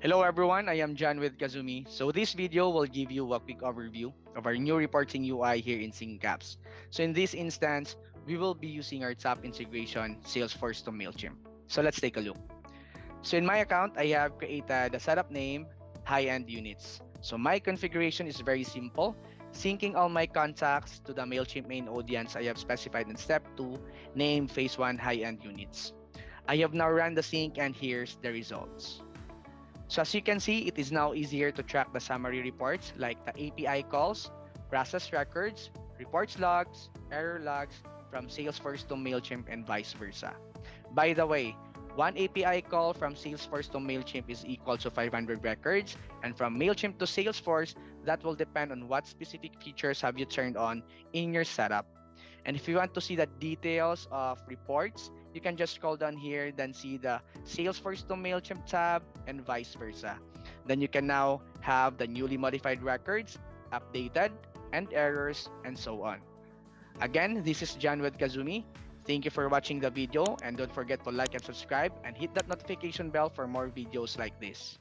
Hello everyone, I am John with Cazoomi. So this video will give you a quick overview of our new reporting UI here in SyncApps. So in this instance, we will be using our top integration, Salesforce to MailChimp. So let's take a look. So in my account, I have created a setup name, high-end units. So my configuration is very simple. Syncing all my contacts to the MailChimp main audience I have specified in step 2, name phase 1 high-end units. I have now run the sync and here's the results. So as you can see, it is now easier to track the summary reports like the API calls, process records, reports logs, error logs from Salesforce to MailChimp and vice versa. By the way, one API call from Salesforce to MailChimp is equal to 500 records, and from MailChimp to Salesforce, that will depend on what specific features have you turned on in your setup. And if you want to see the details of reports, you can just scroll down here, then see the Salesforce to MailChimp tab and vice versa. Then you can now have the newly modified records, updated, and errors, and so on. Again, this is John with Cazoomi. Thank you for watching the video and don't forget to like and subscribe and hit that notification bell for more videos like this.